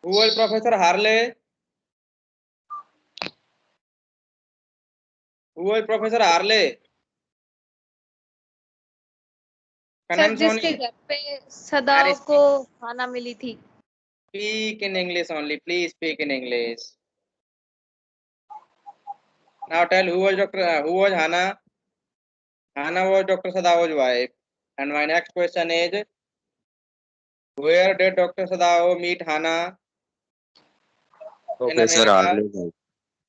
Who was Professor Harley? Who was Professor Harley? Sir जिसके घर पे सदाओ को खाना मिली थी। Speak in English only, please speak in English. Now tell who was Hannah? Hannah was Dr. Sadao's wife. And my next question is, where did Dr. Sadao meet Hannah? In Professor America. Harley.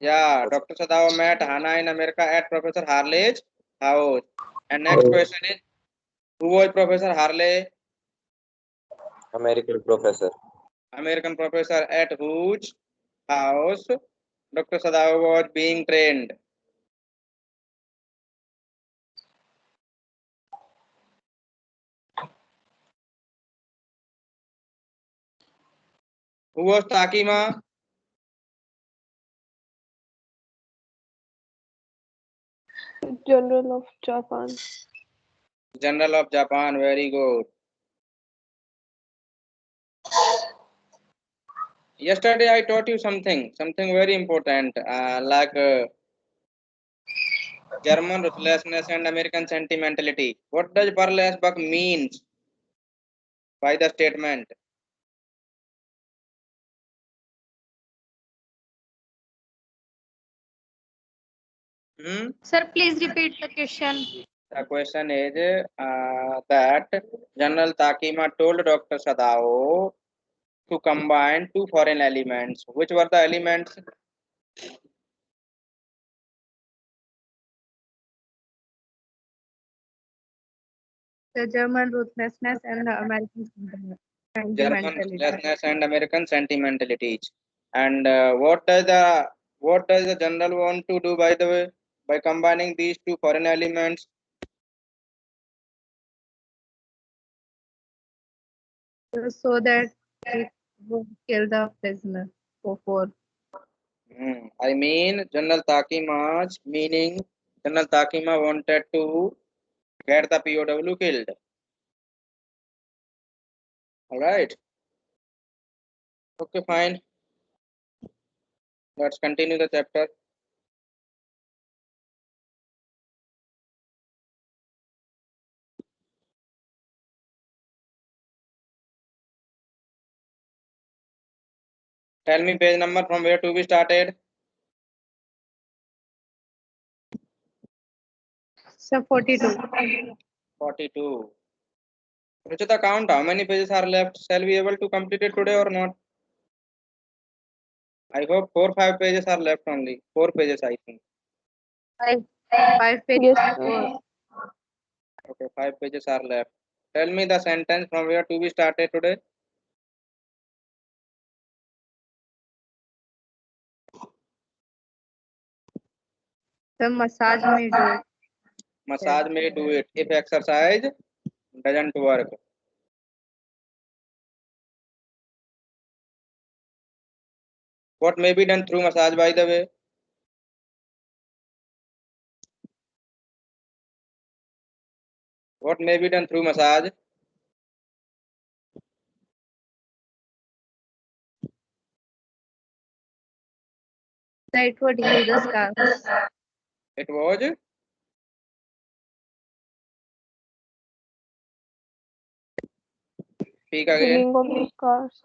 Yeah, Dr. Sadao met Hannah in America at Professor Harley's house. And next question is, who was Professor Harley? American professor. American professor at whose house Dr. Sadao was being trained? Who was Takima? General of Japan. General of Japan, very good. Yesterday I taught you something very important, German ruthlessness and American sentimentality. What does Burlesque means by the statement? Sir, please repeat the question. The question is that General Takima told Dr. Sadao to combine two foreign elements. Which were the elements? The German ruthlessness and the American sentimentality. German ruthlessness and American sentimentalities. And what does the general want to do, by the way, by combining these two foreign elements? So that it will kill the prisoner for. I mean, General Takima's meaning, General Takima wanted to get the POW killed. All right. Okay, fine. Let's continue the chapter. Tell me page number from where to be started. So 42. 42. Ruchita, count how many pages are left. Shall we be able to complete it today or not? I hope 4 or 5 pages are left only. 4 pages, I think. 5 pages. Yes, Okay, 5 pages are left. Tell me the sentence from where to be started today. The massage may do it. Massage may do it if exercise doesn't work. What may be done through massage, by the way? What may be done through massage? It would heal the scars. It was speak again. healing of the scars.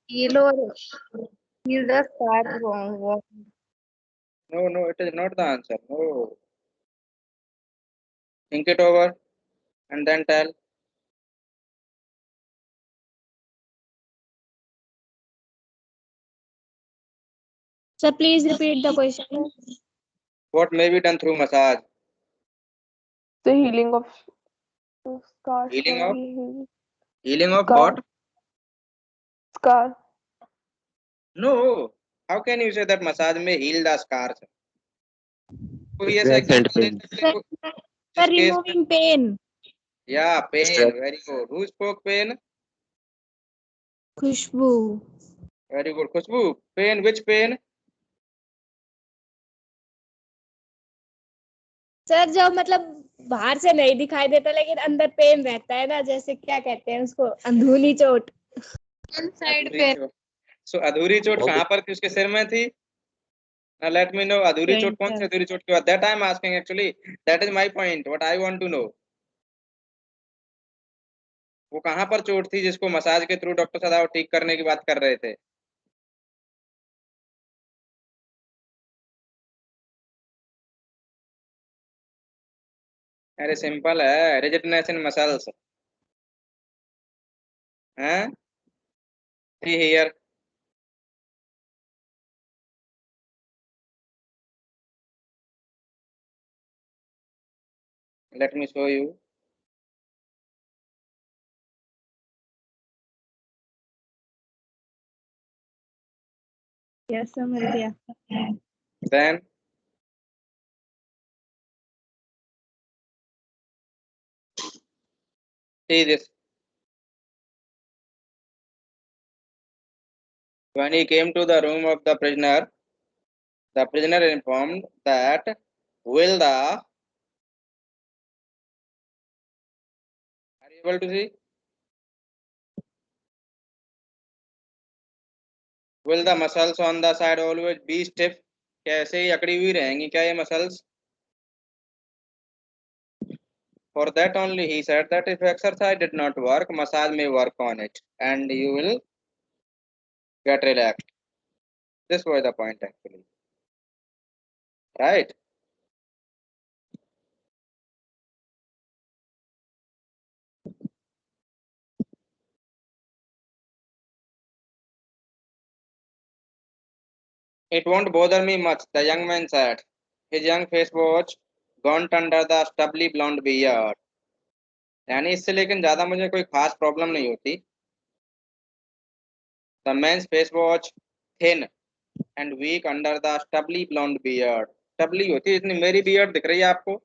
Heal the scars wrong. No, it is not the answer. No. Think it over and then tell. So please repeat the question. What may be done through massage? The healing of scars. Healing can of? be healed. Healing of Scar. what? Scar. No. How can you say that massage may heal the scars? कोई ऐसा Stress and example they pain. सकते हो? For जिस case में- removing pain. Yeah, pain. Stress. Very good. Who spoke pain? Khushbu. Very good. Khushbu. Pain. Which pain? Sir जब मतलब बाहर से नहीं दिखाई देता लेकिन अंदर पेन रहता है ना, जैसे क्या कहते हैं उसको, अंदरूनी चोट. One side अधूरी pain. चोट। सो अधूरी चोट कहाँ पर थी, उसके सिर में थी? Now let me know, अधूरी चोट कौन सी अधूरी चोट की बात? That I am asking actually. That is my point. What I want to know. वो कहाँ पर चोट थी जिसको मसाज के थ्रू डॉक्टर सदाव ठीक करने की बात कर रहे थे? अरे सिंपल है, रिजिडनेस इन मसल्स। हैं? See here. Let me show you. Yes, sir, मिल गया. Then see this. When he came to the room of the prisoner informed that will the, are you able to see? Will the muscles on the side always be stiff? कैसे ही अकड़ी हुई रहेंगी क्या ये muscles? For that only he said that if exercise did not work, massage may work on it and you will get relaxed. This was the point actually. Right? It won't bother me much, the young man said. His young face was gaunt under the stubbly blonde beard. यानी इससे लेकिन ज्यादा मुझे कोई खास problem नहीं होती. The man's face was thin and weak under the stubbly blonde beard. Stubbly होती है, इतनी मेरी बियर्ड दिख रही है आपको?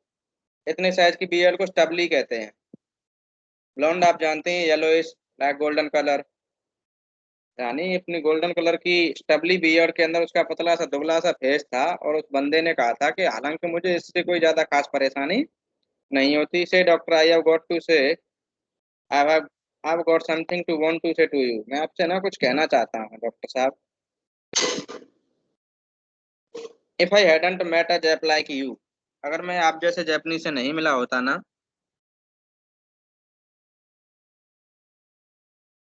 इतने साइज की बियर्ड को स्टबली कहते हैं. ब्लॉन्ड आप जानते हैं, येलोइश ब्लैक गोल्डन कलर. यानी अपनी गोल्डन कलर की स्टबली बियर्ड के अंदर उसका पतला सा दुबला सा फेस था, और उस बंदे ने कहा था कि हालांकि मुझे इससे कोई ज्यादा खास परेशानी नहीं होती. Say doctor I have got to say, I have got something to want to say to you. मैं आपसे ना कुछ कहना चाहता हूँ डॉक्टर साहब. If I hadn't met a Jap like you, अगर मैं आप जैसे जैपनी से नहीं मिला होता ना,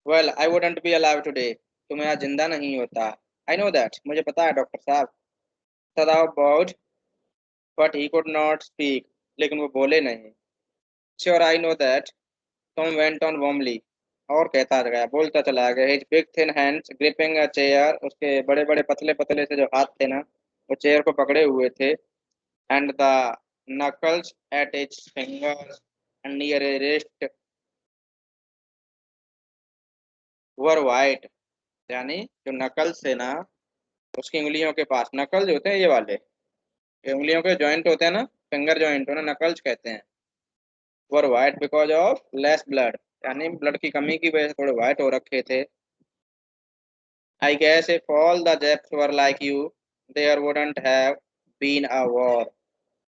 well I wouldn't be alive today, तो मैं आज जिंदा नहीं होता. आई नो दैट, मुझे पता है डॉक्टर साहब. Sadao bowed but he could not speak, लेकिन वो बोले नहीं. Sure I know that, Tom went on warmly, और कहता गया, बोलता चला गया. His big thin hands gripping a chair, उसके बड़े बड़े पतले पतले से जो हाथ थे ना, वो चेयर को पकड़े हुए थे. And the knuckles at his fingers and near A wrist were white. यानी जो नकल्स थे ना, उसकी उंगलियों के पास, नकल जो होते हैं ये वाले, ये उंगलियों के जॉइंट होते हैं ना, फिंगर जॉइंट उन्हें नकल्स कहते हैं. Were white because of less blood, यानी ब्लड की कमी की वजह से थोड़े वाइट हो रखे थे. I guess if all the Japs were like you, there wouldn't have been a war.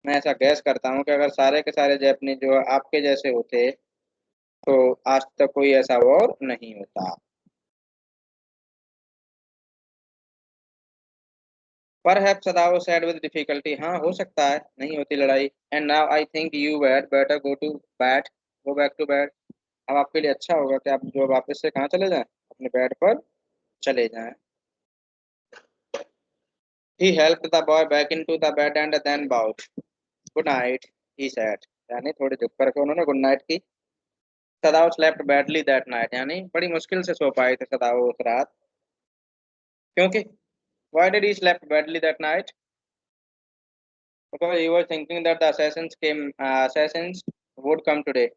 मैं ऐसा गैस करता हूँ कि अगर सारे के सारे जापानीज जो आपके जैसे होते, तो आज तक कोई ऐसा वॉर नहीं होता. Perhaps Sadao said with difficulty. हाँ हो सकता है नहीं होती लड़ाई. And now I think you had better go to bed. Go back to bed. अब आपके लिए अच्छा होगा कि आप जो वापस से कहाँ चले जाएं, अपने बेड पर चले जाएं. He helped the boy back into the bed and then bowed. Good night, he said. यानी थोड़ी झुक करके उन्होंने गुड नाइट की. सदाव स्लेप्ट बैडली दैट नाइट, यानी बड़ी मुश्किल से सो पाए थे सदाव उस रात. क्योंकि why did he slept badly that night? Because he was thinking that the assassins would come today.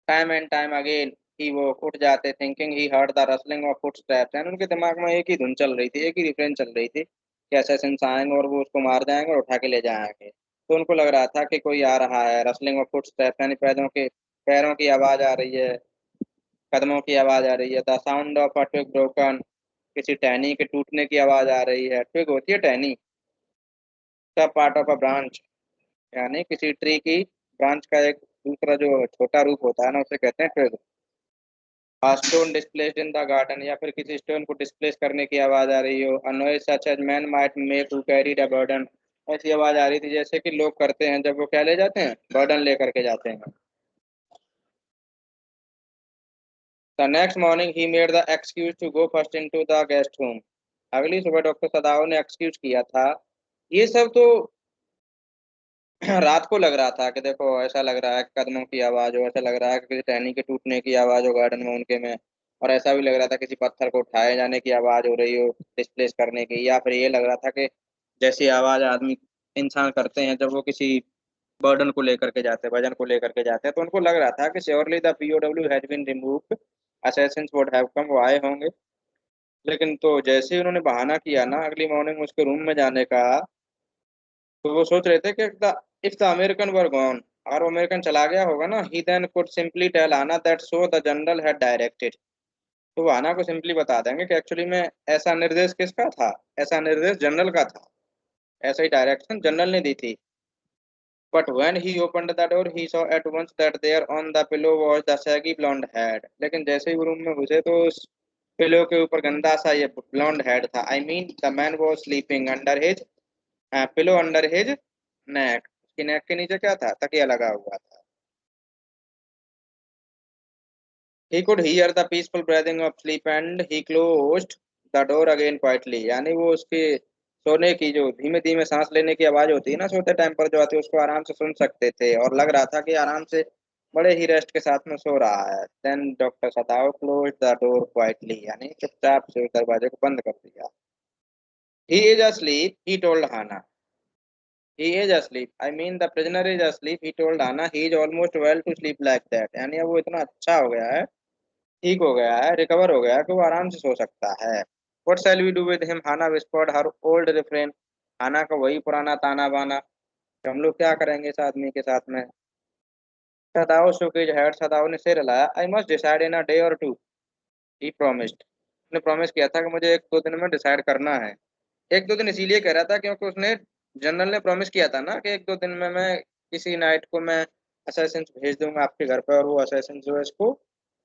Time and time again he वो उठ जाते, thinking he heard the rustling of footsteps. यानी उनके दिमाग में एक ही धुन चल रही थी, एक ही रिफ्रेन चल रही थी कि assassins आएंगे और वो उसको मार जाएंगे और उठा के ले जाएंगे. तो उनको लग रहा था कि कोई आ रहा है. रसलिंग ऑफ फुटस्टेप्स यानी पैरों की आवाज आ रही है, कदमों की आवाज आ रही है. The sound of a twig broken, किसी टहनी के टूटने की आवाज आ रही है. ट्विग होती है टहनी. सब पार्ट ऑफ अ ब्रांच, यानी किसी ट्री की ब्रांच का एक दूसरा जो छोटा रूप होता है ना, उसे कहते हैं twig. A stone displaced in the garden, या फिर किसी स्टोन को डिस्प्लेस करने की आवाज आ रही हो. A noise such as man might make to carry the burden, ऐसी आवाज आ रही थी जैसे कि लोग करते हैं जब वो क्या ले जाते हैं, बर्डन लेकर के जाते हैं. The next morning he made the excuse to go first into the guest room. अगली सुबह डॉक्टर सदाओ ने एक्सक्यूज किया था. ये सब तो रात को लग रहा था कि देखो ऐसा लग रहा है कि कदमों की आवाज हो, ऐसा लग रहा है कि किसी टहनी के टूटने की आवाज हो गार्डन में उनके में, और ऐसा भी लग रहा था किसी पत्थर को उठाए जाने की आवाज हो रही हो डिस्प्लेस करने की, या फिर ये लग रहा था कि जैसी आवाज आदमी इंसान करते हैं जब वो किसी बर्डन को लेकर के जाते हैं, वजन को लेकर के जाते हैं, तो उनको लग रहा था कि surely the POW has been removed, assassins would have come, वो आए होंगे. लेकिन तो जैसे ही उन्होंने बहाना किया ना अगली मॉर्निंग उसके रूम में जाने का, तो वो सोच रहे थे कि if the American were gone, और वो अमेरिकन चला गया होगा ना, ही देन कुड सिंपली टेल आना that so the general had directed, तो वो आना को सिंपली बता देंगे कि एक्चुअली में ऐसा निर्देश किसका था, ऐसा निर्देश जनरल का था, ऐसा ही डायरेक्शन जनरल ने दी थी. But when he opened the door he saw at once that there on the pillow was the shaggy blond head, लेकिन जैसे ही वो रूम में घुसे तो उस पिलो के ऊपर गंदा सा ये ब्लॉन्ड हेड था. I mean the man was sleeping under his pillow under his neck, उसकी नेक के नीचे क्या था, तकिया लगा हुआ था. He could hear the peaceful breathing of sleep and he closed the door again quietly, यानी वो उसके सोने की जो धीमे धीमे सांस लेने की आवाज होती है ना सोते टाइम पर जो आती है उसको आराम से सुन सकते थे, और लग रहा था कि आराम से बड़े ही रेस्ट के साथ में सो रहा है. Then doctor Sadao close the door quietly, यानी चुपचाप से दरवाजे को बंद कर दिया. He is asleep, he told Hannah. He is asleep. I mean the prisoner is asleep. He told Hannah. He is almost well to sleep like that. यानी अब वो इतना अच्छा हो गया है, ठीक हो गया है, रिकवर हो गया है कि वो आराम से सो सकता है. What shall we do with him? Hannah whispered her old refrain. हाना का वही पुराना ताना बाना कि हम लोग क्या करेंगे इस आदमी के साथ में. सदाओ shook his head. सदाओ ने सिर हिलाया. I must decide in a day or two. He promised. उसने प्रॉमिस किया था कि मुझे एक दो दिन में डिसाइड करना है. एक दो दिन इसीलिए कह रहा था क्योंकि उसने जनरल ने प्रॉमिस किया था ना कि एक दो दिन में मैं किसी नाइट को मैं असैसिन भेज दूंगा आपके घर पे, और वो असैसिन जो है इसको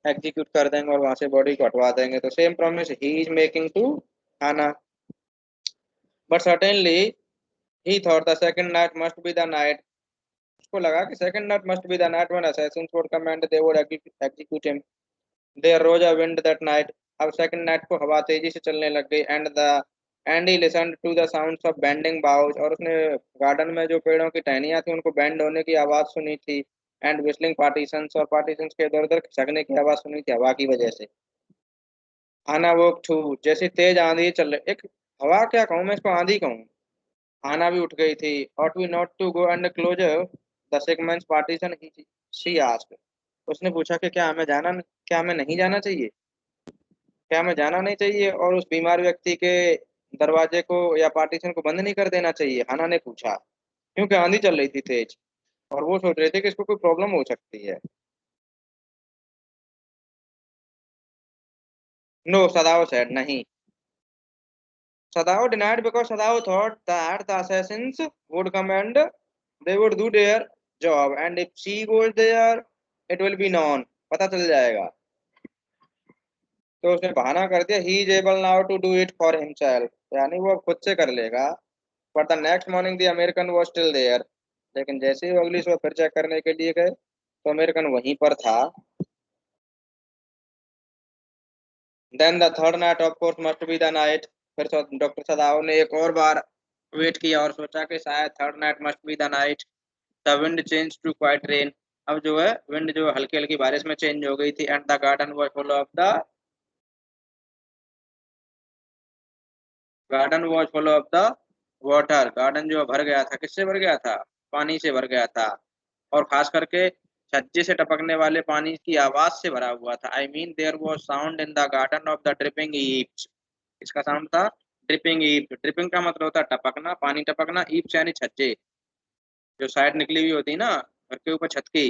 एग्जीक्यूट कर देंगे और वहां से बॉडी को हटवा देंगे. तो same promise he is making to Hana. But certainly he thought the second night must be the night, उसको लगा कि second night must be the night when assassins would come and they would execute him. There rose a wind that night, अब second night को हवा तेजी से चलने लग गई. And he listened to the sounds of bending boughs, और उसने गार्डन में जो पेड़ों की टहनियां थी उनको बेंड होने की आवाज सुनी थी. एंड विस्लिंग पार्टीशंस, और पार्टीशंस के इधर उधर खिसकने की आवाज सुनी थी हवा की वजह से. आना वो ठू जैसी तेज आंधी चल रही, एक हवा क्या कहूँ मैं इसको, आंधी कहूँ. आना भी उठ गई थी. Ought we not to go and close the sick man's partition, she asked, उसने पूछा कि क्या हमें नहीं जाना चाहिए, क्या हमें जाना नहीं चाहिए और उस बीमार व्यक्ति के दरवाजे को या पार्टीशन को बंद नहीं कर देना चाहिए, हाना ने पूछा, क्योंकि आंधी चल रही थी तेज और वो सोच रहे थे कि इसको कोई प्रॉब्लम हो सकती है. नो, सदाओ सेड, नहीं. Sadao denied because Sadao thought that the assassins would come and they would do their job and if she goes there it will be known, पता चल जाएगा. तो उसने बहाना कर दिया, he is able now to do it for himself, यानी वो अब खुद से कर लेगा. But the next morning the American was still there, लेकिन जैसे ही वो अगली सुबह फिर चेक करने के लिए गए तो अमेरिकन वहीं पर था. Then the third night of course must be the night, फिर डॉक्टर सदाओ ने एक और बार वेट किया और सोचा कि शायद third night must be the night. The wind change to quiet rain, अब जो है विंड जो हल्की हल्की बारिश में चेंज हो गई थी. And the garden was full of the water, garden जो भर गया था, किससे भर गया था, पानी से भर गया था, और खास करके छज्जे से टपकने वाले पानी की आवाज से भरा हुआ था. I mean there was sound in the garden of the dripping eaves, इसका साउंड था ड्रिपिंग ईप्स. ड्रिपिंग का मतलब होता है टपकना, पानी टपकना. ईप्स यानी छज्जे, जो साइड निकली हुई होती है ना घर के ऊपर छत की,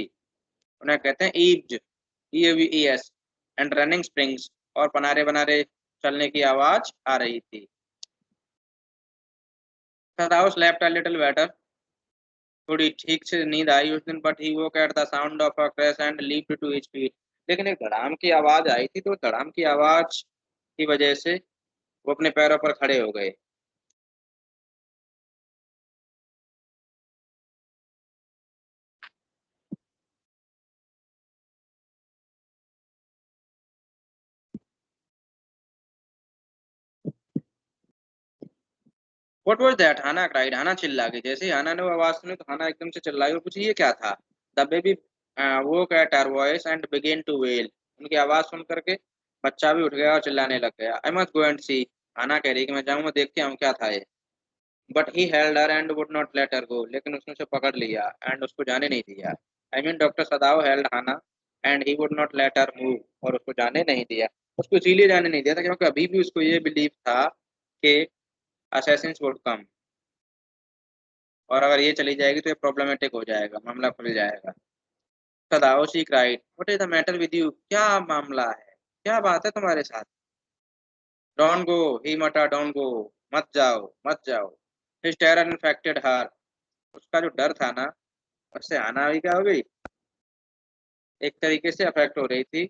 उन्हें कहते हैं ईप्स, EAVES. एंड रनिंग स्प्रिंग्स, और पनारे बनारे चलने की आवाज आ रही थी. सदाओ स्लेप्ट अ लिटिल बेटर, थोड़ी ठीक से नींद आई उस दिन. But he woke at the sound of a crash and leaped to his feet, लेकिन एक धड़ाम की आवाज आई थी, तो धड़ाम की आवाज की वजह से वो अपने पैरों पर खड़े हो गए। What was that? Hana cried. हाना चिल्ला गई। जैसे ही हाना ने वो आवाज सुनी तो हाना एकदम से चिल्लाई और पूछी ये क्या था। The baby woke at her voice and began to wail. उनकी आवाज सुन करके बच्चा भी उठ गया और चिल्लाने लग गया। I must go and see. हाना कह रही कि मैं जाऊंगा देख के आऊं क्या था ये। But he held her and would not let her go. लेकिन उसने उसे पकड़ लिया एंड उसको जाने नहीं दिया। I mean doctor Sadao held Hana and he would not let her move. और उसको जाने नहीं दिया। उसको इसीलिए जाने नहीं दिया था क्योंकि अभी भी उसको ये बिलीव था कि assassins would come, और अगर ये चली जाएगी तो ये प्रॉब्लमेटिक हो जाएगा, मामला खुल जाएगा। Sadao she cried, what is the matter with you? क्या मामला है, क्या बात है तुम्हारे साथ? Don't go, he Mata, don't go, मत जाओ मत जाओ। हिज टेरर इन्फेक्टेड हर, उसका जो डर था ना उससे आना भी क्या हो गई, एक तरीके से अफेक्ट हो रही थी।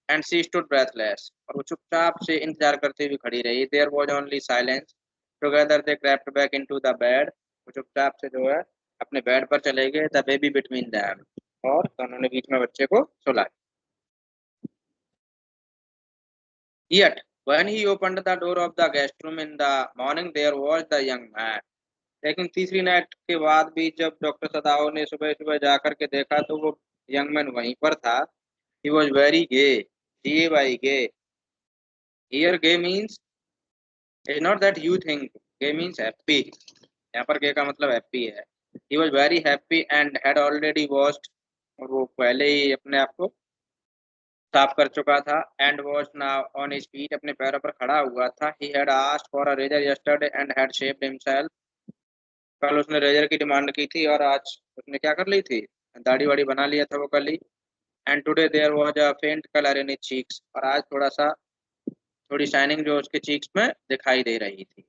एंड शी स्टूड ब्रेथलेस, और वो चुपचाप से इंतजार करते हुए खड़ी रही। There was only silence. Together they crept back into the bed, वो चुपचाप से जो है अपने बेड पर चले गए। द बेबी बिटवीन देम, और दोनों ने बीच में बच्चे को सुलाया। Yet, when he opened the door of the guest room in the morning, there was the young man. लेकिन तीसरी नाइट के बाद भी जब डॉक्टर सदाओ ने सुबह सुबह जाकर के देखा तो वो यंग मैन वहीं पर था। He was very gay. G A Y gay. Here gay means is not that you think. Gay means happy. यहाँ पर gay का मतलब happy है। He was very happy and had already washed, और वो पहले ही अपने आप को साफ कर चुका था। And was now on his feet, अपने पैरों पर खड़ा हुआ था। He had asked for a razor yesterday and had shaved himself, कल उसने रेजर की डिमांड की थी और आज उसने क्या कर ली थी, दाढ़ी वाड़ी बना लिया था वो कल ही। And today there was a faint colour in his cheeks, और आज थोड़ा सा थोड़ी शाइनिंग जो उसके चीक्स में दिखाई दे रही थी।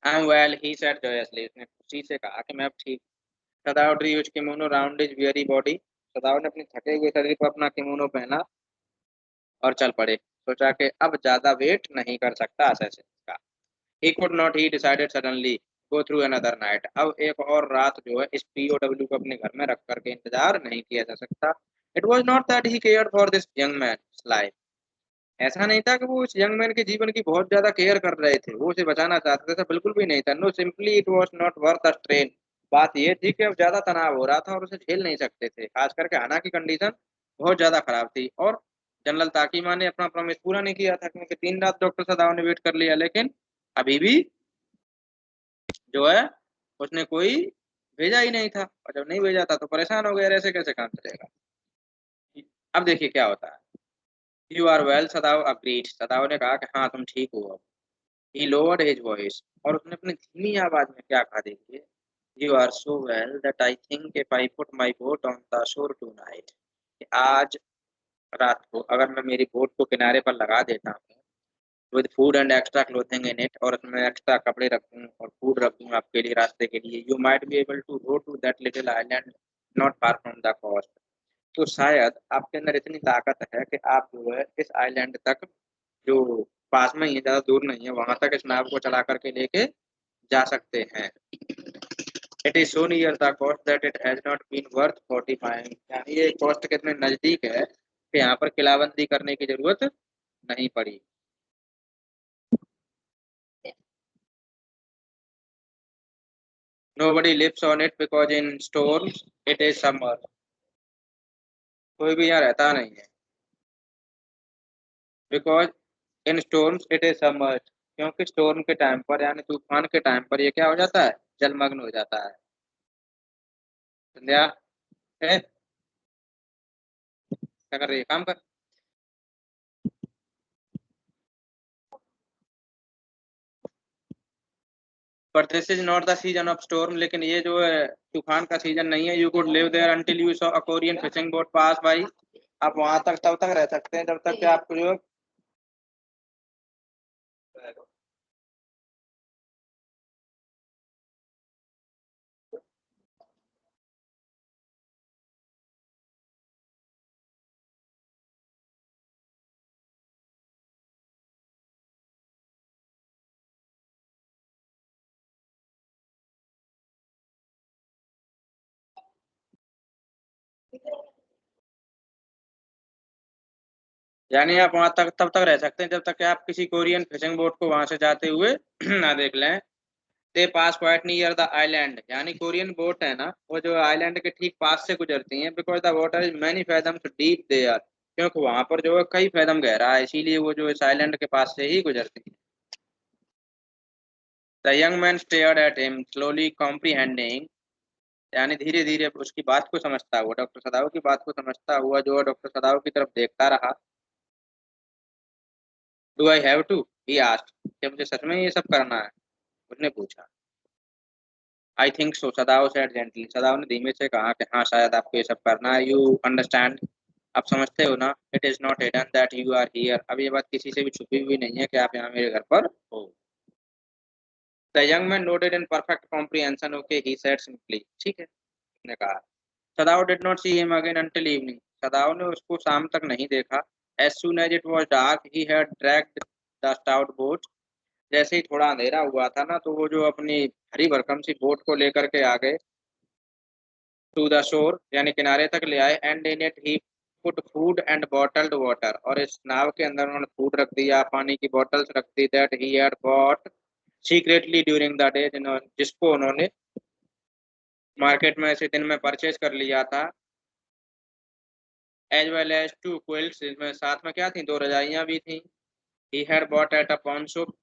I am well, he said joyously, उसने खुशी से कहा कि मैं अब ठीक। Sadao drew his kimono round his weary body, Sadao ने अपने थके हुए शरीर पर अपना किमोनो पहना और चल पड़े। सोचा कि अब ज्यादा वेट नहीं कर सकता असैसिन का। ही could not, he decided suddenly, go through another night. अब एक और रात जो है इस पीओडब्ल्यू को अपने घर में रख करके इंतजार नहीं किया जा सकता। It was not that he care for this young man life, ऐसा नहीं था कि वो इस यंग मैन के जीवन की बहुत ज्यादा केयर कर रहे थे, वो उसे बचाना चाहते थे, ऐसा बिल्कुल भी नहीं था। No, simply it was not worth the strain. बात ये थी कि अब ज्यादा तनाव हो रहा था और उसे झेल नहीं सकते थे, खास करके हाना की कंडीशन बहुत ज्यादा खराब थी। और जनरल ताकीमा ने अपना प्रॉमिस पूरा नहीं किया था, क्योंकि 3 रात डॉक्टर सदाव ने वेट कर लिया, लेकिन अभी भी जो है उसने कोई भेजा ही नहीं था, और जब नहीं भेजा था तो परेशान हो गया, ऐसे कैसे काम चलेगा। अब देखिए क्या होता है। You are well, Sadao agreed, Sadao ने कहा कि हाँ तुम ठीक हो अब। ही लोअर्ड हिज वॉइस, और उसने अपनी धीमी आवाज में क्या कहा देखिए। You are so well that I think if I put my boat on the shore tonight, आज रात को अगर मैं मेरी बोट को किनारे पर लगा देता हूँ, with food and extra clothing in it, और उसमें एक्स्ट्रा कपड़े रख दूँ और फूड रख दूँ आपके लिए रास्ते के लिए, you might be able to go to that little island not far from the coast, तो शायद आपके अंदर इतनी ताकत है कि आप जो है इस आइलैंड तक, जो पास में ही है, ज्यादा दूर नहीं है, वहां तक इस नाव को चला करके लेके जा सकते हैं। It is so near the coast that it has not been worth fortifying, यानी ये कोस्ट कितने नजदीक है कि यहाँ पर किलाबंदी करने की जरूरत नहीं पड़ी। Nobody lives on it because in storms it is summer, कोई भी यहाँ रहता नहीं है। बिकॉज इन स्टोर्म्स इट इज समर्ज, क्योंकि स्टोर्म के टाइम पर यानी तूफान के टाइम पर ये क्या हो जाता है, जलमग्न हो जाता है। संध्या, ए, क्या कर रही है, काम कर। But this is not the season of storm, लेकिन ये जो है तूफान का सीजन नहीं है। You could live there until you saw a Korean fishing boat pass by, आप वहां तक तब तक रह सकते हैं जब तक कि आपको जो यानी आप वहां तक तब तक रह सकते हैं जब तक कि आप किसी कोरियन फिशिंग बोट को वहां से जाते हुए ना देख लें। दे पास क्वाइट नियर द आइलैंड, यानी कोरियन बोट है ना, वो जो आइलैंड के ठीक पास से गुजरती हैं, because the water is many fathoms deep there, क्योंकि वहां पर जो है कई फैथम गहरा है, इसीलिए वो जो इस आइलैंड के पास से ही गुजरती है। The young man stared at him slowly comprehending, यानी धीरे धीरे उसकी बात को समझता हुआ, डॉक्टर सदाओ की बात को समझता हुआ जो है डॉक्टर सदाओ की तरफ देखता रहा। Do I have to, he asked, क्या मुझे सच में ये सब करना है, उसने पूछा। I think so, Sadao said gently, Sadao ने धीमे से कहा कि हाँ शायद आपको ये सब करना है। यू अंडरस्टैंड, आप समझते हो ना, it is not hidden that you are here, अब ये बात किसी से भी छुपी हुई नहीं है कि आप यहाँ मेरे घर पर हो। The young man nodded in perfect comprehension, okay he said simply, ठीक है, उसने कहा। Sadao did not see him again until evening, Sadao ने उसको शाम तक नहीं देखा। As soon as it was dark he had dragged the stout boat, जैसे ही थोड़ा अंधेरा हुआ था ना, तो वो जो अपनी हरी भरकम सी बोट को लेकर के आ गए टू द शोर, यानी किनारे तक ले आए। And in it he put food and bottled water, और इस नाव के अंदर उन्होंने फूड रख दिया, पानी की बॉटल्स रख दी, that he had bought secretly during the day, जिसको उन्होंने मार्केट में ऐसे दिन में परचेज कर लिया था। As well as two quilts, इसमें साथ में क्या थी, 2 रजाइयां भी थी। He had bought at a pawn shop,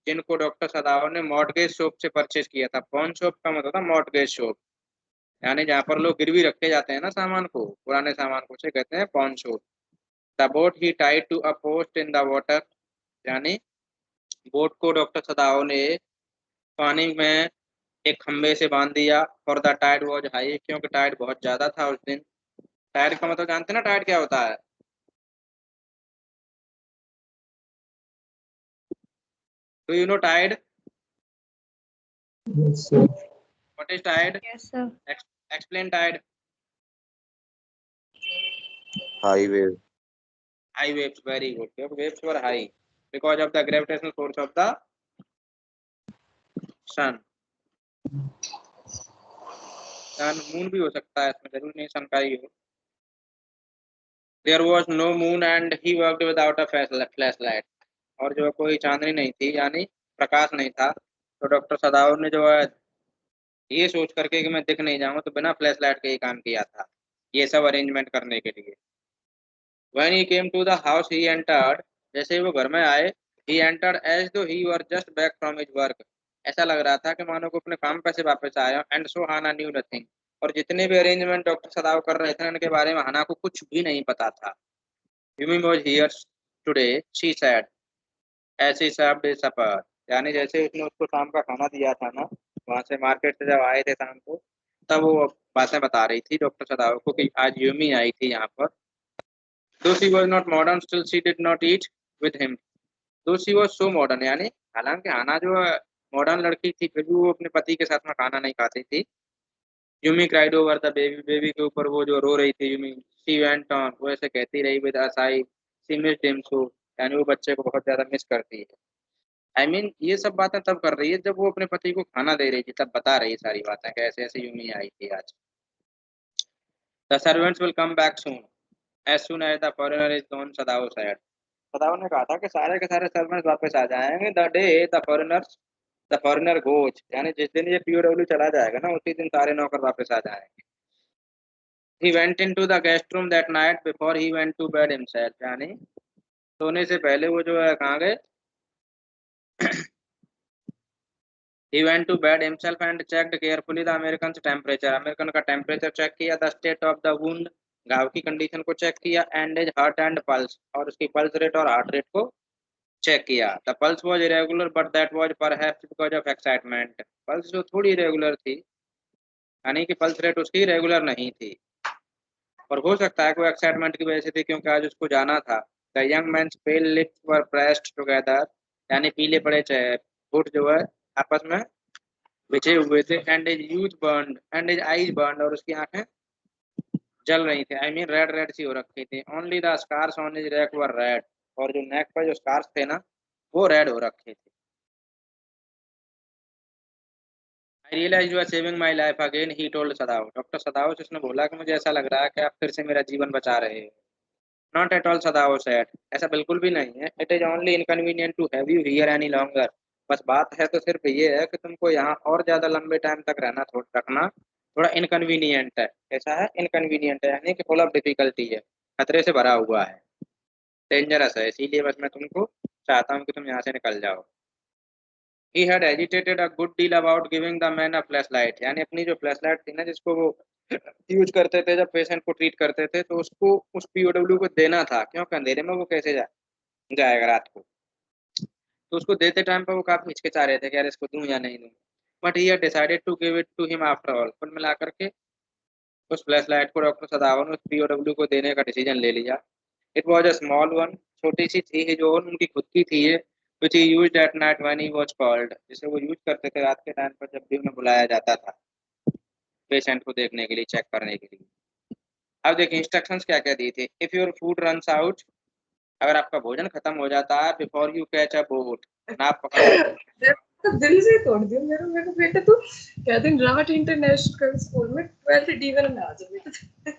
जिनको डॉक्टर सदाव ने मॉर्टगेज शॉप से परचेज किया था। पॉन शॉप का मतलब था मॉर्टगेज शॉप, यानी जहाँ पर लोग गिरवी रखे जाते हैं ना सामान को, पुराने सामान को, उसे कहते हैं pawn shop. The boat he tied to a post in the water, यानी बोट को डॉक्टर सदाव ने पानी में एक खंबे से बांध दिया। For the tide was high, क्योंकि टाइड बहुत ज्यादा था उस दिन। टाइड का मतलब जानते हैं ना, टाइड क्या होता है? Do you know tide? Yes, sir. What is tide? Yes, sir. Explain tide. High wave. High waves, very good. The waves were high because of the gravitational force of the sun. Sun moon भी हो सकता है इसमें, जरूर नहीं सन का ही हो। There was no moon and he worked without a flashlight. और जो कोई चांदनी नहीं थी, यानी प्रकाश नहीं था, तो डॉक्टर सदावर ने जो है ये सोच करके कि मैं दिख नहीं जाऊंगा, तो बिना फ्लैश लाइट के ही काम किया था, ये सब अरेंजमेंट करने के लिए। When he came to the house, he entered, जैसे ही वो घर में आए, he entered as though he were just back from his work. ऐसा लग रहा था कि मानो को अपने काम पे से वापस आया। And so Hana knew nothing, और जितने भी अरेंजमेंट डॉक्टर सदाव कर रहे थे उनके बारे में हाना को कुछ भी नहीं पता था। Yumi was here today, she said, as she served his supper, यानी जैसे उसने उसको शाम का खाना दिया था ना, वहां से मार्केट से जब आए थे शाम को, तब वो बातें बता रही थी डॉक्टर सदाव को कि आज यूमी आई थी यहाँ पर। Though she was not modern, still she did not eat with him. Though she was so modern, यानी हालांकि हाना जो मॉडर्न लड़की थी, फिर भी वो अपने पति के साथ में खाना नहीं खाती थी। Yumi cried over the baby, baby के ऊपर वो जो रो रही थी यूमी। शी वेंट ऑन, वो ऐसे कहती रही, with a Sai, she missed him so, यानी वो बच्चे को बहुत ज्यादा मिस करती है। आई मीन ये सब बातें तब कर रही है जब वो अपने पति को खाना दे रही थी, तब बता रही है सारी बातें कैसे ऐसे यूमी आई थी आज। The servants will come back soon as soon as the foreigner is gone, Sadao said. Sadao ने कहा था कि सारे के सारे सर्वेंट्स वापस आ जाएंगे the day the foreigner goes, यानी जिस दिन ये पीओडब्ल्यू चला जाएगा ना, उसी दिन सारे नौकर वापस आ जाएंगे। He went into the guest room that night before he went to bed himself, यानी सोने से पहले वो जो है कहाँ गए, he went to bed himself and checked carefully the American's temperature, American का टेम्परेचर चेक किया, the state of the wound, घाव की कंडीशन को चेक किया, and his heart and pulse, और उसकी पल्स रेट और हार्ट रेट को चेक किया। The pulse was irregular but that was perhaps because of excitement, pulse जो थोड़ी इरेगुलर थी, यानी कि पल्स रेट उसकी रेगुलर नहीं थी, और हो सकता है कोई एक्साइटमेंट की वजह से थी, क्योंकि आज उसको जाना था। The young man's pale lips were pressed together, यानी पीले पड़े होठ जो है आपस में बिछे हुए थे। And his use burn and his eyes burn, और उसकी आंखें जल रही थी, आई मीन रेड रेड सी हो रखी थी। Only the scars on his neck were red, और जो नेक पर जो स्कार्स थे ना, वो रेड हो रखे थे। I realise you are saving my life again, he told Sadao, doctor Sadao से उसने बोला कि मुझे ऐसा लग रहा है कि आप फिर से मेरा जीवन बचा रहे हो। Not at all Sadao said, ऐसा बिल्कुल भी नहीं है। It is only inconvenient to have you here any longer, बस बात है तो सिर्फ ये है कि तुमको यहाँ और ज्यादा लंबे टाइम तक रहना रखना थोड़ा इनकन्वीनियंट है। ऐसा है, इनकन्वीनियंट है यानी कि फुल ऑफ डिफिकल्टी है, खतरे से भरा हुआ है, डेंजरस है, इसीलिए बस मैं तुमको चाहता हूँ कि तुम यहाँ से निकल जाओ। He had agitated a good deal about giving the man a flashlight, यानी अपनी जो फ्लैशलाइट थी ना जिसको वो यूज करते थे जब पेशेंट को ट्रीट करते थे, तो उसको उस पीओडब्ल्यू को देना था, क्यों अंधेरे में वो कैसे जाएगा रात को। तो उसको देते टाइम पर वो काफी हिचकिचा रहे थे कि यार इसको दूं या नहीं दूं, but he decided to give it to him after all, कुल मिला करके उस फ्लैशलाइट को डॉक्टर सदावर ने उस पीओडब्ल्यू को देने का डिसीजन ले लिया। It was a small one, छोटी सी थी जो उनकी खुद की थी, which he used at night when he was cold, जिसे वो यूज करते थे रात के टाइम पर जब भी उन्हें बुलाया जाता था पेशेंट को देखने के लिए, चेक करने के लिए। अब देखिए इंस्ट्रक्शंस क्या क्या दी थी। If your food runs out, अगर आपका भोजन खत्म हो जाता है, before you catch a boat, नाव पकड़, तो दिल से ही तोड़ दिया मेरा। मेरे को बेटा तू कहते हैं रावट इंटरनेशनल स्कूल में 12th डिवीजन में आ जा बेटा।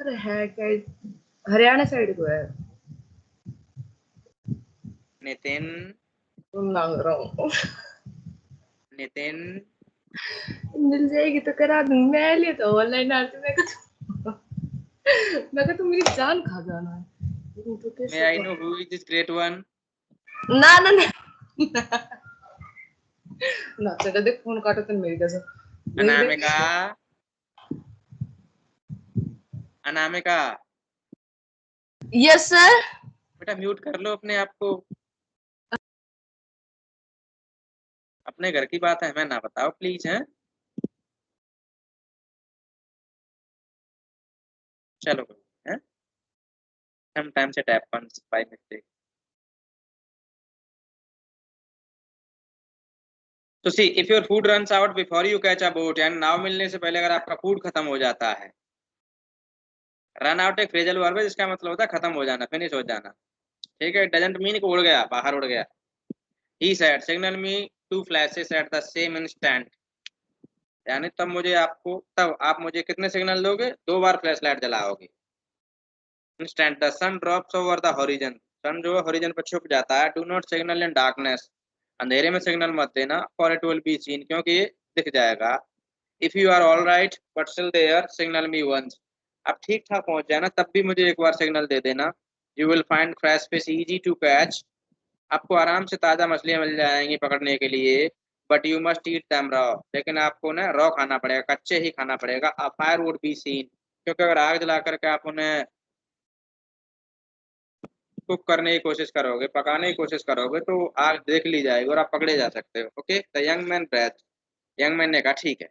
अरे है क्या, हरियाणा साइड को है। नितिन मांग रहा हूँ, नितिन मिल जाएगी तो करा दूं मैं, लिए तो ऑनलाइन आती। मैं तू मेरी जान खा जाना है, लेकिन तू मे कैसे I know who is this great one. ना ना ना ना चलो देख फोन काटो तो मेरी कसम। Anamika, Anamika yes sir. बेटा म्यूट कर लो अपने आप को, अपने घर की बात है हमें ना बताओ प्लीज। है चलो है, sometimes it happens by mistake। तो see, if your food runs out before you catch a boat, यानी नाव मिलने से पहले अगर आपका फूड खत्म हो जाता है। रन आउट एक फ्रेजल वर्ब है जिसका मतलब होता है खत्म हो जाना, फिनिश हो जाना, ठीक है। इट डजंट मीन कि उड़ गया, बाहर उड़ गया। He said signal me two flashes at the same instant, यानी तब आप मुझे कितने सिग्नल दोगे, 2 बार फ्लैश लाइट जलाओगे। Instant the sun drops over the horizon, sun जो है हॉरिजन पर छुप जाता है। Do not signal in darkness, अंधेरे में सिग्नल मत देना, for it will be seen, क्योंकि ये दिख जाएगा। If you are all right but still there signal me once, आप ठीक ठाक पहुंच जाना तब भी मुझे एक बार सिग्नल दे देना। You will find fresh fish easy to catch, आपको आराम से ताज़ा मछलियां मिल जाएंगी पकड़ने के लिए। But you must eat them raw, लेकिन आपको ना रॉ खाना पड़ेगा, कच्चे ही खाना पड़ेगा। A fire would be seen, क्योंकि अगर आग जला करके आप उन्हें कुक करने की कोशिश करोगे, पकाने की कोशिश करोगे, तो आग देख ली जाएगी और आप पकड़े जा सकते हो। Okay, the young man breath, young man ने कहा ठीक है।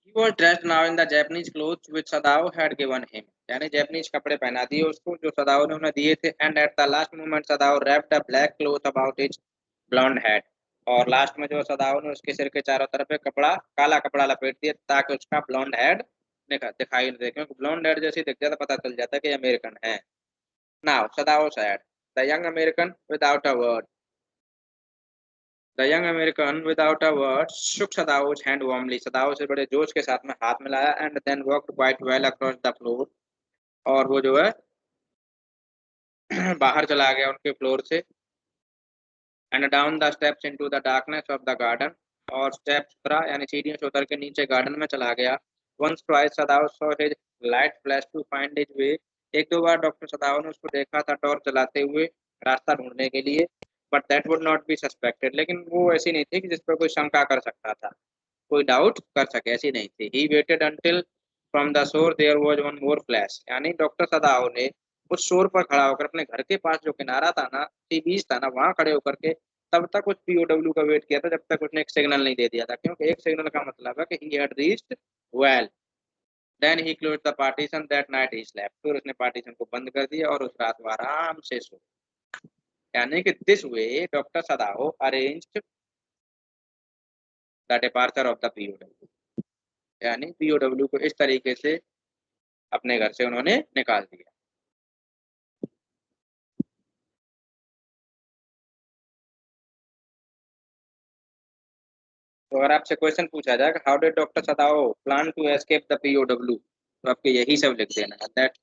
He was dressed now in the Japanese clothes which Sadao had given him, यानी जापानीज कपड़े पहना दिए उसको जो सदाओ ने उन्हें दिए थे। And at the last moment Sadao wrapped a black cloth about his blonde head, और लास्ट में जो सदाओ ने उसके सिर के चारों तरफ एक कपड़ा, काला कपड़ा लपेट दिया ताकि उसका ब्लॉन्ड हेड दिखाई न दे, क्योंकि ब्लॉन्ड हेड जैसे दिख जाता पता चल जाता कि अमेरिकन है। Now Sadao said, the young American without a word, The young American, without a word, shook Sadao's hand warmly. सदाओ से बड़े जोश के साथ में हाथ मिलाया, and then walked quite well across the floor, और वो जो है बाहर चला गया उनके फ्लोर से, and down the steps into the darkness of the garden, और स्टेप्स उतरा यानी सीढ़ियों से उतर के नीचे गार्डन में चला गया। Once twice Sadao saw his light flash to find his way, एक दो बार डॉक्टर सदाओ ने उसको देखा था टॉर्च जलाते हुए रास्ता ढूंढने के लिए। But that would not be suspected, लेकिन वो ऐसी नहीं थी कि जिस पर कोई शंका कर सकता था, कोई डाउट कर सके, ऐसी नहीं थी। He waited until from the shore there was one more flash, यानी डॉक्टर सदाओ ने उस शोर पर खड़ा होकर अपने घर के पास जो किनारा था ना, सी बीच था ना, वहां खड़े होकर के तब तक उस पीओडब्ल्यू का वेट किया था जब तक उसने एक सिग्नल नहीं दे दिया था, क्योंकि एक सिग्नल का मतलब है कि he had reached well. Then he close the partition that night he slept, फिर उसने पार्टीशन को बंद कर दिया और उस रात वो आराम से सो, यानी कि this way doctor Sadao arranged the departure of the POW, यानी पीओडब्ल्यू को इस तरीके से अपने घर से उन्होंने निकाल दिया। तो अगर आपसे क्वेश्चन पूछा जाए how did doctor Sadao plan to escape the POW, तो आपके यही सब लिख देना है that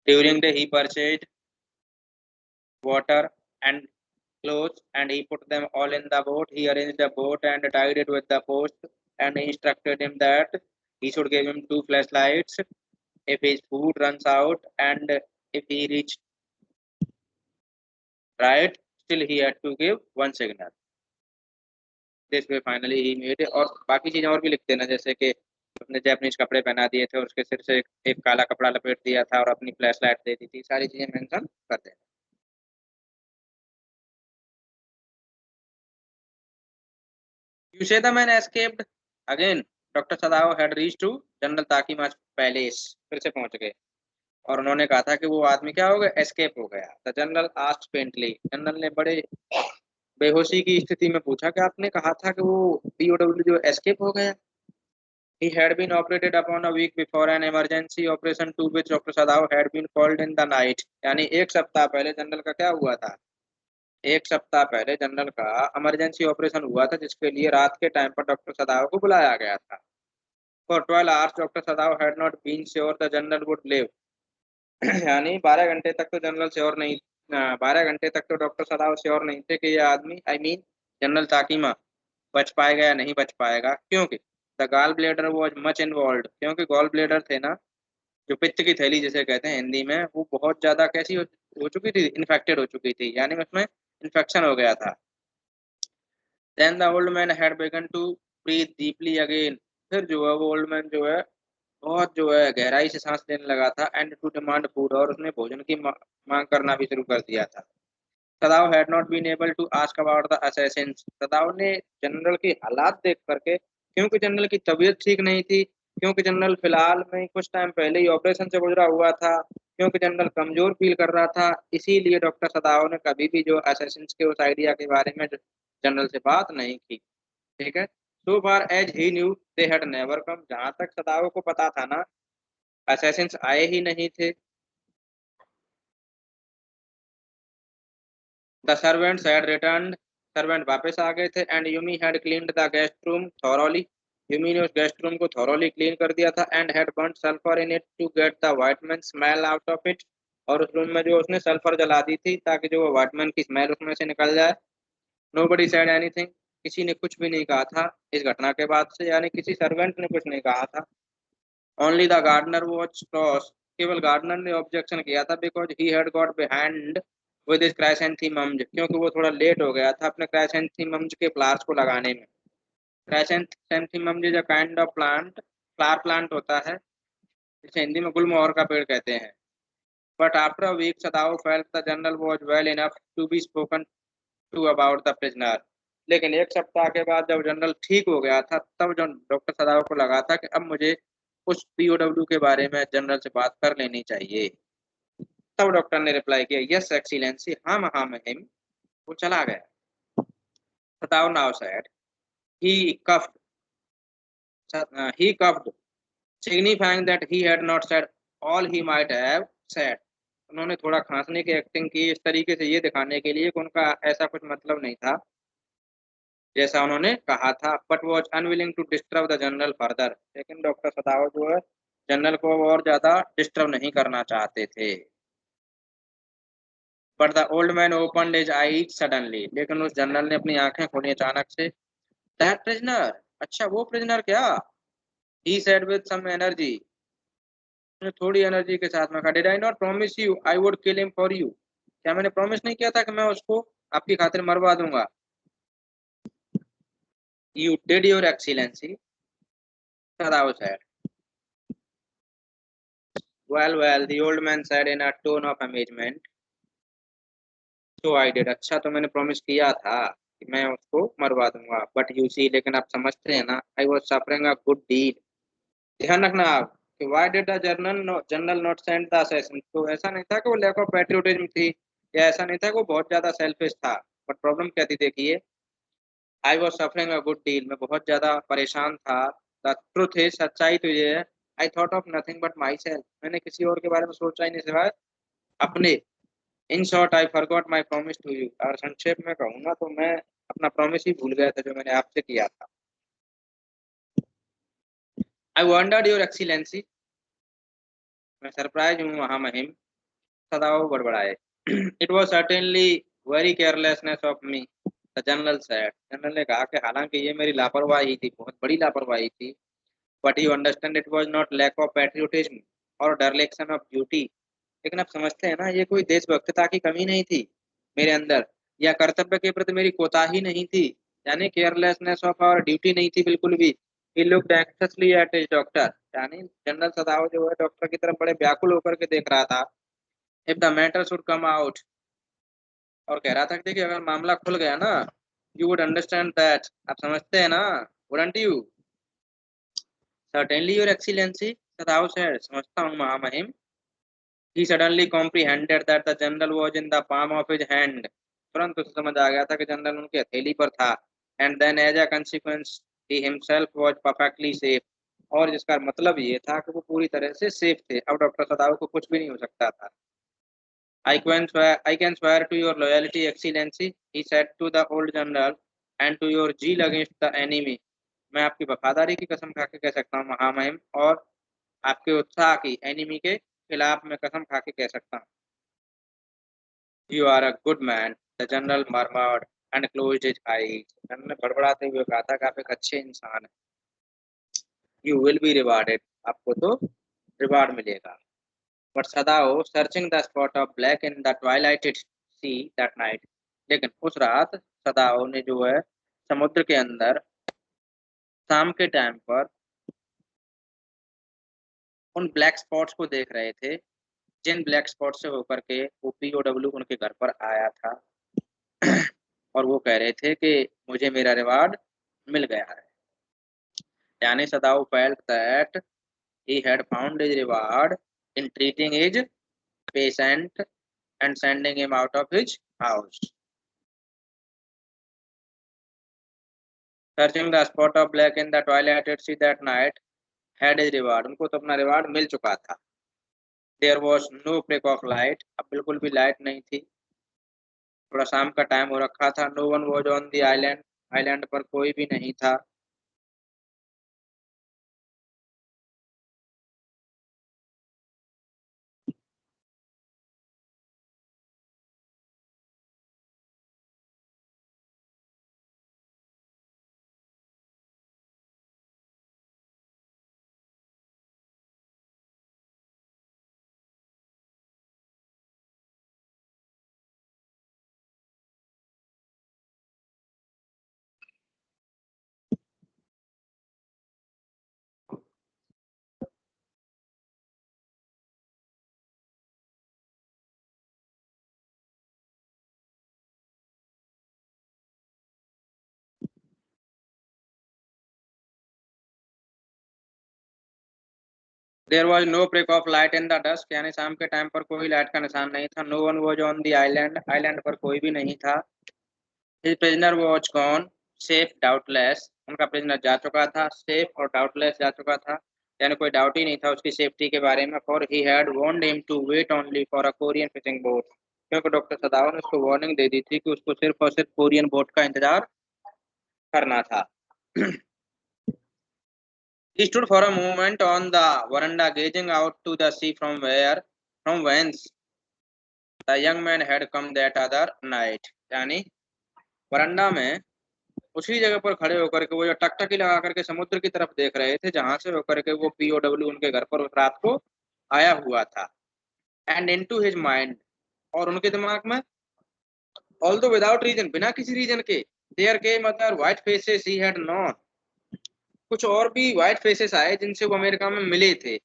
during the he purchase water and clothes and he put them all in the boat. He arranged the boat and tied it with the post and instructed him that he should give him 2 flashlights if his food runs out and if he reached right still he had to give 1 signal. This way finally he made it. और बाकी चीजें और भी लिख देना जैसे कि अपने जैपनीज कपड़े पहना दिए थे और उसके सिर से एक काला कपड़ा लपेट दिया था और अपनी फ्लैश लाइट दे दी थी, सारी चीजें मेंशन कर देना. You say the man escaped again. Doctor Sadao had reached to general Takima's palace, फिर से पहुंच गए और उन्होंने कहा था कि वो आदमी क्या हो गया, एस्केप हो गया. The general asked faintly, general ने बड़े बेहोशी की स्थिति में पूछा कि आपने कहा था कि वो पीओडब्ल्यू जो एस्केप हो गया. He had been operated upon a week before an emergency operation to which Dr. Sadao had been called in the night. यानी एक सप्ताह पहले जनरल का क्या हुआ था, एक सप्ताह पहले जनरल का इमरजेंसी ऑपरेशन हुआ था जिसके लिए रात के टाइम पर डॉक्टर सदाओ को बुलाया गया था. For 12 hours doctor Sadao had not been sure the general would live. यानी 12 घंटे तक तो जनरल श्योर नहीं, 12 घंटे तक तो डॉक्टर सदाओ श्योर नहीं थे कि ये आदमी जनरल ताकीमा बच पाएगा या नहीं बच पाएगा. क्योंकि the gall bladder was much involve, क्योंकि गॉल ब्लेडर थे ना, जो पित्त की थैली जिसे कहते हैं हिंदी में, वो बहुत ज्यादा कैसी हो चुकी थी, इन्फेक्टेड हो चुकी थी, यानी उसमें इन्फेक्शन हो गया था. Then the old man had begun to breathe deeply again. फिर जो है वो ओल्ड मैन जो है बहुत जो है गहराई से सांस लेने लगा था. एंड टू डिमांड फूड, और उसने भोजन की मांग करना भी शुरू कर दिया था. Sadao had not been able to ask about the assassins. Sadao ने जनरल की हालात देख करके, क्योंकि जनरल की तबीयत ठीक नहीं थी, क्योंकि जनरल फिलहाल में कुछ टाइम पहले ही ऑपरेशन से गुजरा हुआ था, क्योंकि जनरल कमजोर फील कर रहा था, इसीलिए डॉक्टर सदाव ने कभी भी जो असैसिन्स के उस आइडिया के बारे में जनरल से बात नहीं की. ठीक है. So far as he knew they had never come, जहां तक सदाव को पता था ना, असैसिन्स आए ही नहीं थे. The servants had returned, servant वापस आ गए थे. And Yumi had cleaned the guest room thoroughly, Yumi ने उस गेस्ट रूम को थॉरोली क्लीन कर दिया था. And had burned sulphur in it to get the white man smell out of it, और उस रूम में जो उसने सल्फर जला दी थी ताकि जो व्हाइटमैन की स्मेल उसमें से निकल जाए. नोबडी सेड एनीथिंग, किसी ने कुछ भी नहीं कहा था इस घटना के बाद से, यानी किसी सर्वेंट ने कुछ नहीं कहा था. Only the gardener was cross, केवल गार्डनर ने ऑब्जेक्शन किया था, because he had got behind with his chrysanthemums, क्योंकि वो थोड़ा लेट हो गया था अपने क्राइसेंथेमम्स के फ्लावर्स को लगाने में. Chrysanthemums is a kind of plant, flower plant होता है जिसे हिंदी में गुलमोहर का पेड़ कहते हैं. But after a week Sadao felt the general was well enough to be spoken to about the prisoner. लेकिन एक सप्ताह के बाद जब जनरल ठीक हो गया था, तब जो डॉक्टर सदाओ को लगा था कि अब मुझे उस पीओडब्ल्यू के बारे में जनरल से बात कर लेनी चाहिए. तब डॉक्टर ने रिप्लाई किया, यस एक्सीलेंसी, हाँ हिम. वो चला गया. Sadao now said he coughed signifying that he had not said all he might have said. उन्होंने थोड़ा खांसने की एक्टिंग की इस तरीके से ये दिखाने के लिए कि उनका ऐसा कुछ मतलब नहीं था जैसा उन्होंने कहा था. But was unwilling to disturb the general further, लेकिन डॉक्टर सदाओ जो है जनरल को और ज्यादा डिस्टर्ब नहीं करना चाहते थे. But the old man opened his eyes suddenly, लेकिन उस जनरल ने अपनी आंखें खोली अचानक से. दैट प्रिजनर, अच्छा वो प्रिजनर क्या, he said with some energy, थोड़ी एनर्जी के साथ में कहा, did I not promise you I would kill him for you, क्या मैंने प्रॉमिस नहीं किया था कि मैं उसको आपकी खातिर मरवा दूंगा. You did your excellency, Sadao said. Well, the old man said in a tone of amazement. So I did, अच्छा तो मैंने प्रॉमिस किया था कि मैं उसको मरवा दूंगा. बट यू सी, लेकिन आप समझते हैं ना, I was suffering a good deal. ध्यान रखना आप कि why did the general not send the assassin. तो ऐसा नहीं था कि वो लैक ऑफ पैट्रियोटिज्म थी, या ऐसा नहीं था कि वो बहुत ज्यादा सेल्फिश था. बट प्रॉब्लम क्या थी, देखिए, I was suffering a good deal, मैं बहुत ज्यादा परेशान था. द ट्रुथ इज, सच्चाई तो ये है, I thought of nothing but my self, मैंने किसी और के बारे में सोचा ही नहीं सिवाय अपने. In short I forgot my promise to you, और संक्षेप में कहूँगा तो मैं अपना प्रॉमिस ही भूल गया था जो मैंने आपसे किया था। आई वंडर्ड योर एक्सीलेंसी, मैं सरप्राइज हूँ महामहिम, सदाओ बड़बड़ाए। It was certainly very carelessness of me, the general said, general ने कहा कि हालांकि ये मेरी लापरवाही थी, बहुत बड़ी लापरवाही थी, but you understand it was not lack of patriotism और डरलेक्शन ऑफ ड्यूटी, लेकिन आप समझते हैं ना ये कोई देशभक्तता की कमी नहीं थी मेरे अंदर, या कर्तव्य के प्रति मेरी कोताही नहीं थी, यानी केयरलेसनेस ऑफ आवर ड्यूटी नहीं थी बिल्कुल भी। He looked anxiously at his doctor, यानी जनरल सदाओ जो है डॉक्टर की तरफ बड़े व्याकुल होकर के देख रहा था। If the matter should come out, और कह रहा था कि देखिए अगर मामला खुल गया ना, यू वुड अंडरस्टैंड दैट, आप समझते हैं ना, wouldn't you? Certainly your excellency, Sadao said, समझता हूँ महामहिम। He suddenly comprehended that the general was in the palm of his hand, तुरंत उसे समझ आ गया था कि जनरल उनकी हथेली पर था। And then as a consequence he himself was perfectly safe, और जिसका मतलब ये था कि वो पूरी तरह से सेफ थे, अब डॉक्टर सदाओ को कुछ भी नहीं हो सकता था। I can swear to your loyalty, Excellency, he said to the old general, and to your zeal against the enemy. मैं आपकी वफादारी की कसम खा के कह सकता हूँ महामहिम, और आपके उत्साह की एनिमी के खिलाफ मैं कसम खा के कह सकता हूँ। You are a good man, the general murmured and closed his eyes. General ने बड़बड़ाते हुए कहा था कि आप एक अच्छे इंसान हैं। You will be rewarded, आपको तो रिवार्ड मिलेगा। But Sadao, searching the spot of black in the twilighted sea that night, लेकिन उस रात सदाओ ने जो है समुद्र के अंदर शाम के टाइम पर उन ब्लैक स्पॉट्स को देख रहे थे, जिन ब्लैक स्पॉट से होकर के वो पीओडब्ल्यू उनके घर पर आया था और वो कह रहे थे कि मुझे मेरा रिवार्ड मिल गया है, यानी Sadao felt that he had found his reward in treating his patient and sending him out of his house. Searching the spot of black in the twilighted sea that night had his reward. उनको तो अपना reward मिल चुका था। There was no break of light. अब बिल्कुल भी light नहीं थी, थोड़ा शाम का टाइम हो रखा था। No one was on the island. Island पर कोई भी नहीं था। There was no break of light in the dusk, यानी शाम के टाइम पर कोई लाइट का निशान नहीं था। No one was on the island. Island पर कोई भी नहीं था। His prisoner was gone, safe, doubtless. उनका प्रिजनर जा चुका था, सेफ और डाउटलेस जा चुका था, यानी कोई डाउट ही नहीं था उसकी सेफ्टी के बारे में। For he had warned him to wait only for a Korean fishing boat, क्योंकि डॉक्टर सदाओ ने उसको वार्निंग दे दी थी कि उसको सिर्फ और सिर्फ कोरियन बोट का इंतजार करना था। He stood for a moment on the veranda, gazing out to the sea from whence the young man had come that other night, यानी वरंडा में उसी जगह पर खड़े होकर के वो जो टकटकी लगा करके समुद्र की तरफ देख रहे थे, जहां से होकर के वो पीओडब्ल्यू उनके घर पर उस रात को आया हुआ था। एंड इनटू हिज माइंड, और उनके दिमाग में, ऑल्दो विदाउट रीजन, बिना किसी रीजन के, there came other white faces he had known, कुछ और भी व्हाइट फेसेस आए जिनसे वो अमेरिका में मिले थे।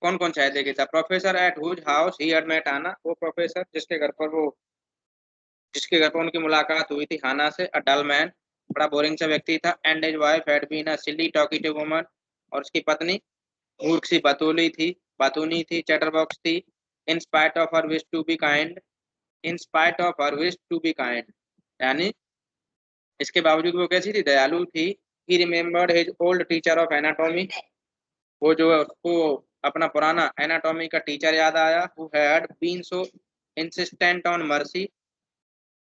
कौन कौन से आए देखे था? Professor at whose house he had met Hana, वो प्रोफेसर जिसके घर पर उनकी मुलाकात हुई थी हाना से। अ डल मैन, बड़ा बोरिंग सा व्यक्ति था। And his wife had been a silly talkative woman, और उसकी पत्नी मूर्ख सी बातूनी थी, चैटरबॉक्स थी। In spite of her wish to be kind, यानी इसके बावजूद वो कैसी थी? दयालु थी। He remembered his old teacher of anatomy, वो जो है उसको अपना पुराना एनाटॉमी का टीचर याद आया। Who had been so insistent on mercy,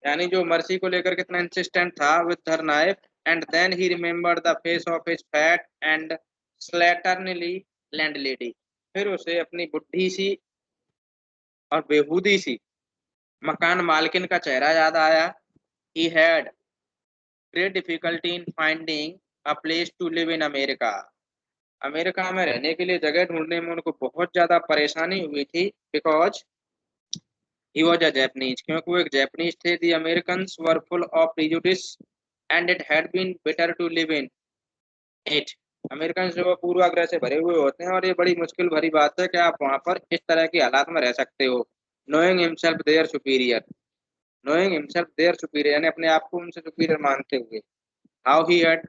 यानी जो मर्सी को लेकर कितना इंसिस्टेंट था with her knife, and then he remembered the face of his fat and slatternly landlady. फिर उसे अपनी बुढ़ी सी और बेहूदी सी मकान मालकिन का चेहरा याद आया। He had great difficulty in finding a place to live in America. America में रहने के लिए जगह ढूंढने में उनको बहुत ज्यादा परेशानी हुई थी, because he was a Japanese, क्योंकि वो एक जैपनीज थे। The Americans were full of prejudice and it had been bitter to live in it. American जो पूर्वाग्रह से भरे हुए होते हैं और ये बड़ी मुश्किल भरी बात है कि आप वहां पर इस तरह की हालात में रह सकते हो। Knowing himself their superior, knowing himself their superior यानी अपने आप को उनसे सुपीरियर मानते हुए। How he had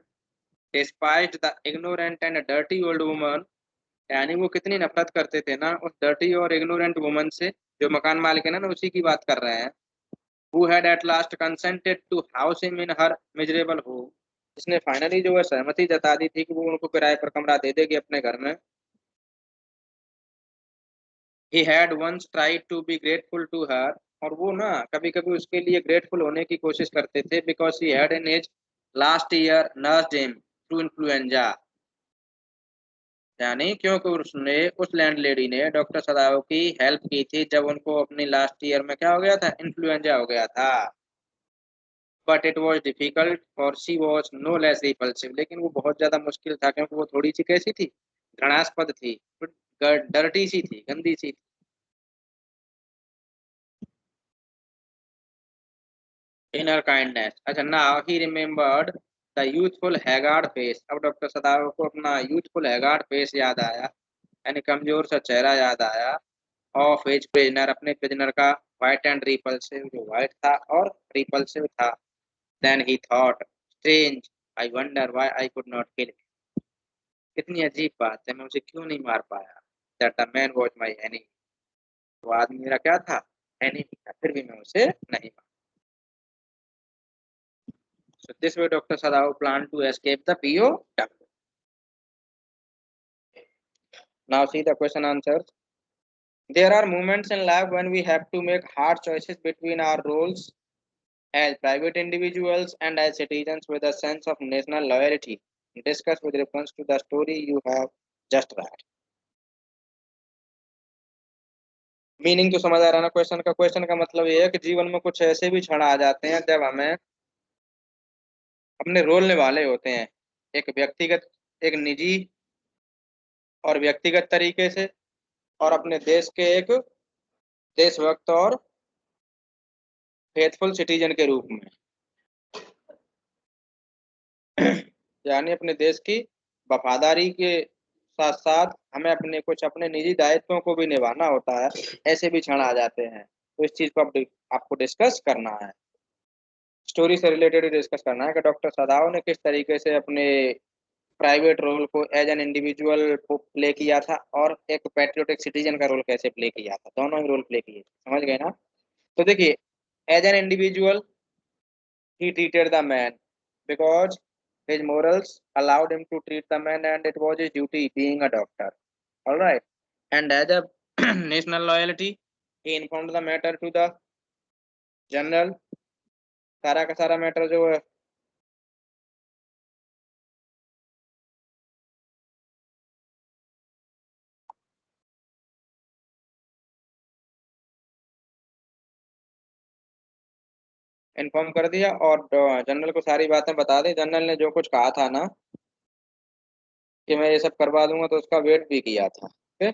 despised the ignorant and dirty old woman, यानी वो कितनी नफरत करते थे ना उस डर्टी और इग्नोरेंट वुमन से, जो मकान मालिक है ना उसी की बात कर रहे हैं। Who had at last consented to house him in her miserable home, जिसने फाइनली जो है सहमति जता दी थी कि वो उनको किराए पर कमरा दे देगी अपने घर में। He had once tried to be grateful to her, और वो ना कभी कभी उसके लिए ग्रेटफुल होने की कोशिश करते थे, because he had in his last year nursed him through influenza, यानी क्योंकि उसने उस लैंडलेडी ने डॉक्टर सदाओ की हेल्प की थी जब उनको अपनी लास्ट ईयर में क्या हो गया था, इन्फ्लुएंजा हो गया था। बट इट वॉज डिफिकल्ट और she was no less repulsive, लेकिन वो बहुत ज्यादा मुश्किल था क्योंकि वो थोड़ी सी कैसी थी, घृणास्पद थी, डर्टी सी थी, गंदी सी थी। Inner kindness. अच्छा, now he remembered the youthful haggard face, अब डॉक्टर सदाव को अपना यूथफुल हैगार्ड फेस याद आया, यानी कमजोर सा चेहरा याद आया। ऑफ एज प्रिजनर, अपने प्रिजनर का, वाइट एंड रिपल्सिव, जो वाइट था और रिपल्सिव था। Then he thought strange I wonder why I could not kill, कितनी अजीब बात है, मैं उसे क्यों नहीं मार पाया। That the man was my enemy, वो आदमी मेरा क्या था, एनिमी था, फिर भी मैं उसे नहीं मारा। So this way Dr. Sadao planned to escape the POW. Now see the question answers. There are moments in life when we have to make hard choices between our roles as private individuals and as citizens with a sense of national loyalty. Discuss with reference to the story you have just read. Meaning तो समझ आ रहा है ना question का? Question का मतलब ये है कि जीवन में कुछ ऐसे भी क्षण आ जाते हैं जब हमें अपने रोल निभाने होते हैं, एक व्यक्तिगत, एक निजी और व्यक्तिगत तरीके से, और अपने देश के एक देशभक्त और फेथफुल सिटीजन के रूप में। यानी अपने देश की वफादारी के साथ साथ हमें अपने कुछ अपने निजी दायित्वों को भी निभाना होता है, ऐसे भी क्षण आ जाते हैं। तो इस चीज को आपको डिस्कस करना है, स्टोरी से रिलेटेड डिस्कस करना है कि डॉक्टर सदाव ने किस तरीके से अपने प्राइवेट रोल को एज एन इंडिविजुअल को प्ले किया था और एक पैट्रियोटिक सिटीजन का रोल कैसे प्ले किया था, दोनों ही रोल प्ले किए, समझ गए ना? तो देखिए, as an individual he treated the man because his morals allowed him to treat the man and it was his duty being a doctor, all right. And as a national loyalty, he informed the matter to the general, सारा का सारा matter जो है inform कर दिया और general को सारी बातें बता दी। जनरल ने जो कुछ कहा था ना कि मैं ये सब करवा दूंगा, तो उसका वेट भी किया था। ओके,